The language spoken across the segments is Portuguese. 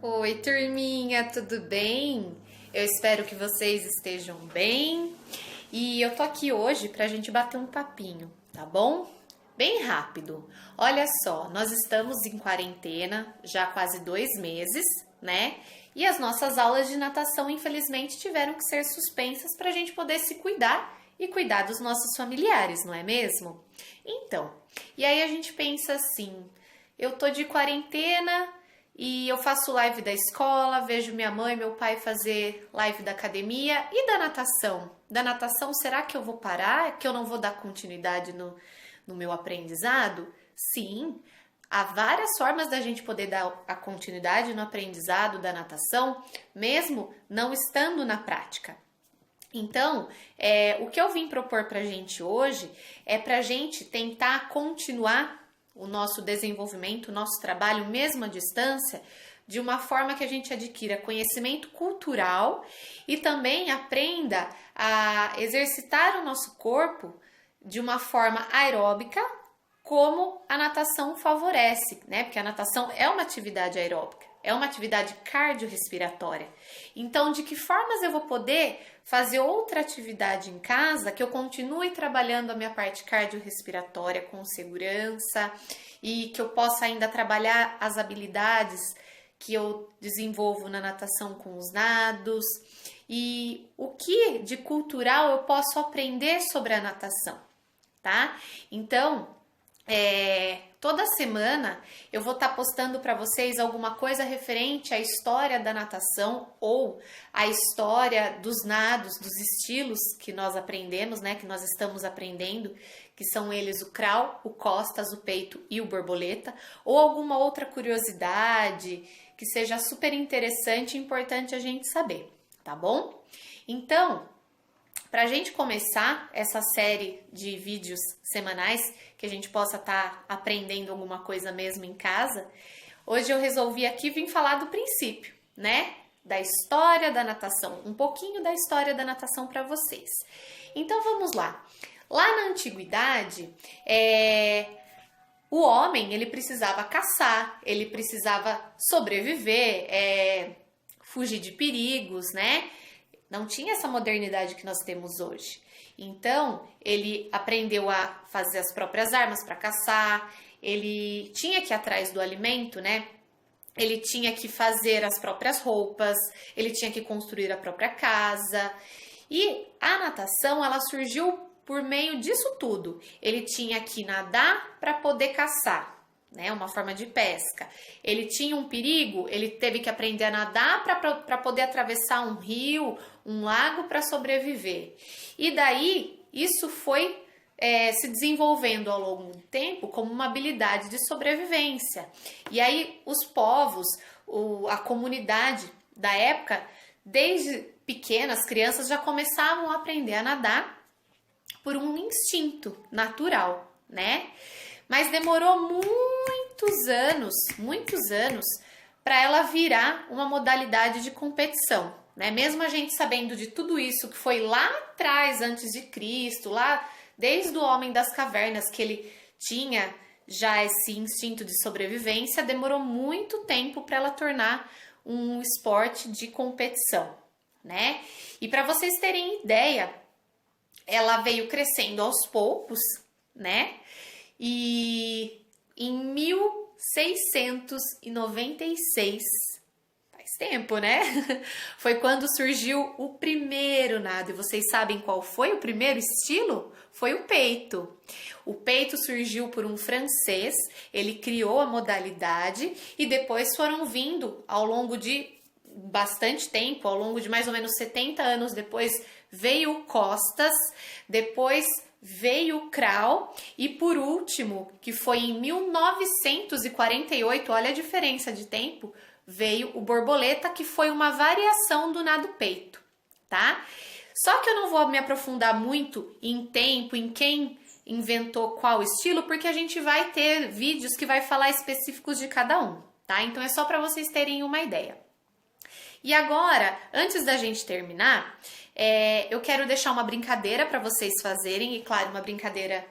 Oi, turminha, tudo bem? Eu espero que vocês estejam bem. E eu tô aqui hoje pra gente bater um papinho, tá bom? Bem rápido. Olha só, nós estamos em quarentena já há quase 2 meses, né? E as nossas aulas de natação, infelizmente, tiveram que ser suspensas pra gente poder se cuidar e cuidar dos nossos familiares, não é mesmo? Então, e aí a gente pensa assim, eu tô de quarentena e eu faço live da escola, vejo minha mãe e meu pai fazer live da academia e da natação. Da natação, será que eu vou parar? Que eu não vou dar continuidade no meu aprendizado? Sim, há várias formas da gente poder dar a continuidade no aprendizado da natação, mesmo não estando na prática. Então, o que eu vim propor para a gente hoje é para a gente tentar continuar o nosso desenvolvimento, o nosso trabalho, mesmo à distância, de uma forma que a gente adquira conhecimento cultural e também aprenda a exercitar o nosso corpo de uma forma aeróbica, como a natação favorece, né? Porque a natação é uma atividade aeróbica, é uma atividade cardiorrespiratória. Então, de que formas eu vou poder fazer outra atividade em casa que eu continue trabalhando a minha parte cardiorrespiratória com segurança e que eu possa ainda trabalhar as habilidades que eu desenvolvo na natação com os nados e o que de cultural eu posso aprender sobre a natação, tá? Então, toda semana eu vou estar postando para vocês alguma coisa referente à história da natação ou à história dos nados, dos estilos que nós aprendemos, né, que nós estamos aprendendo, que são eles o crawl, o costas, o peito e o borboleta, ou alguma outra curiosidade que seja super interessante e importante a gente saber, tá bom? Então, para a gente começar essa série de vídeos semanais, que a gente possa estar aprendendo alguma coisa mesmo em casa, hoje eu resolvi aqui vir falar do princípio, né? Da história da natação, um pouquinho da história da natação para vocês. Então vamos lá. Lá na antiguidade, o homem ele precisava caçar, ele precisava sobreviver, fugir de perigos, né? Não tinha essa modernidade que nós temos hoje. Então, ele aprendeu a fazer as próprias armas para caçar, ele tinha que ir atrás do alimento, né? Ele tinha que fazer as próprias roupas, ele tinha que construir a própria casa. E a natação, ela surgiu por meio disso tudo. Ele tinha que nadar para poder caçar, né, uma forma de pesca. Ele tinha um perigo, ele teve que aprender a nadar para poder atravessar um rio, um lago para sobreviver. E daí, isso foi se desenvolvendo ao longo do tempo como uma habilidade de sobrevivência. E aí, os povos, a comunidade da época, desde pequenas, crianças já começavam a aprender a nadar por um instinto natural, né? Mas demorou muitos anos, para ela virar uma modalidade de competição, né? Mesmo a gente sabendo de tudo isso que foi lá atrás, antes de Cristo, lá desde o homem das cavernas, que ele tinha já esse instinto de sobrevivência, demorou muito tempo para ela tornar um esporte de competição, né? E para vocês terem ideia, ela veio crescendo aos poucos, né? E em 1696, faz tempo, né? Foi quando surgiu o primeiro nado. E vocês sabem qual foi o primeiro estilo? Foi o peito. O peito surgiu por um francês, ele criou a modalidade e depois foram vindo ao longo de bastante tempo, ao longo de mais ou menos 70 anos depois, veio o costas, depois veio o crawl e por último, que foi em 1948, olha a diferença de tempo, veio o borboleta, que foi uma variação do nado peito, tá? Só que eu não vou me aprofundar muito em tempo, em quem inventou qual estilo, porque a gente vai ter vídeos que vai falar específicos de cada um, tá? Então é só para vocês terem uma ideia. E agora, antes da gente terminar, eu quero deixar uma brincadeira para vocês fazerem, e claro, uma brincadeira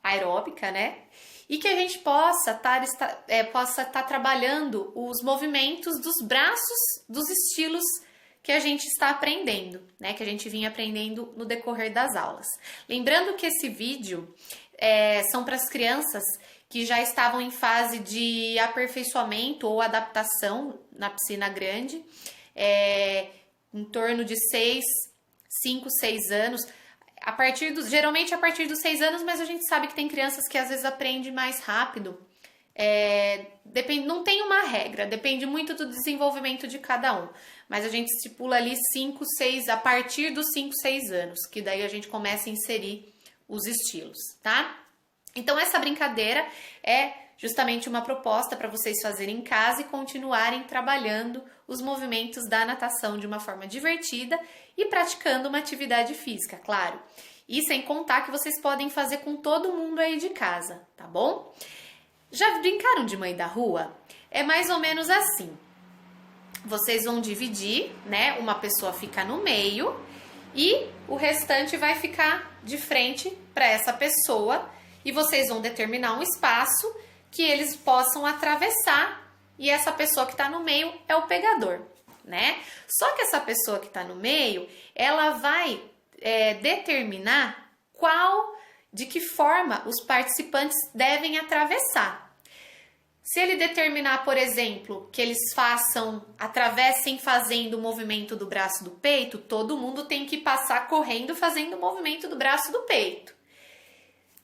aeróbica, né? E que a gente possa estar trabalhando os movimentos dos braços dos estilos que a gente está aprendendo, né? Que a gente vinha aprendendo no decorrer das aulas. Lembrando que esse vídeo são para as crianças que já estavam em fase de aperfeiçoamento ou adaptação na piscina grande, em torno de 5, 6 anos. Geralmente a partir dos 6 anos, mas a gente sabe que tem crianças que às vezes aprendem mais rápido. Não tem uma regra, depende muito do desenvolvimento de cada um. Mas a gente estipula ali 5, 6, a partir dos 5, 6 anos, que daí a gente começa a inserir os estilos, tá? Então essa brincadeira é justamente uma proposta para vocês fazerem em casa e continuarem trabalhando os movimentos da natação de uma forma divertida e praticando uma atividade física, claro. E sem contar que vocês podem fazer com todo mundo aí de casa, tá bom? Já brincaram de mãe da rua? É mais ou menos assim. Vocês vão dividir, né? Uma pessoa fica no meio e o restante vai ficar de frente para essa pessoa e vocês vão determinar um espaço que eles possam atravessar e essa pessoa que está no meio é o pegador, né? Só que essa pessoa que está no meio, ela vai determinar de que forma os participantes devem atravessar. Se ele determinar, por exemplo, que eles atravessem fazendo o movimento do braço do peito, todo mundo tem que passar correndo fazendo o movimento do braço do peito.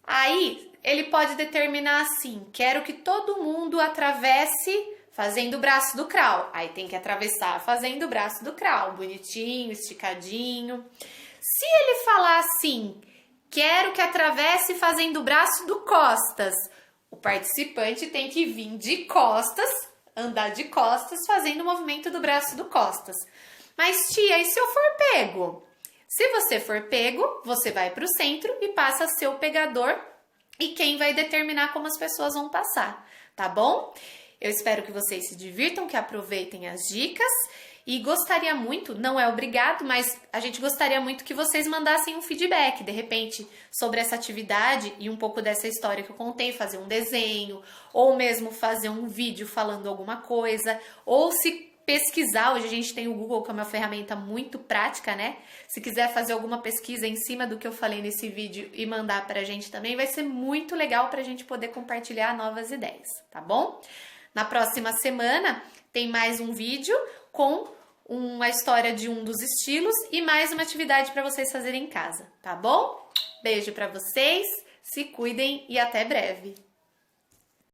Aí, ele pode determinar assim, quero que todo mundo atravesse fazendo o braço do crawl. Aí tem que atravessar fazendo o braço do crawl, bonitinho, esticadinho. Se ele falar assim, quero que atravesse fazendo o braço do costas, o participante tem que vir de costas, andar de costas, fazendo o movimento do braço do costas. Mas tia, e se eu for pego? Se você for pego, você vai para o centro e passa a ser o pegador e quem vai determinar como as pessoas vão passar, tá bom? Eu espero que vocês se divirtam, que aproveitem as dicas e gostaria muito, não é obrigado, mas a gente gostaria muito que vocês mandassem um feedback, de repente, sobre essa atividade e um pouco dessa história que eu contei, fazer um desenho, ou mesmo fazer um vídeo falando alguma coisa, ou se pesquisar, hoje a gente tem o Google, que é uma ferramenta muito prática, né? Se quiser fazer alguma pesquisa em cima do que eu falei nesse vídeo e mandar pra gente também, vai ser muito legal pra gente poder compartilhar novas ideias, tá bom? Na próxima semana tem mais um vídeo com uma história de um dos estilos e mais uma atividade para vocês fazerem em casa, tá bom? Beijo para vocês, se cuidem e até breve!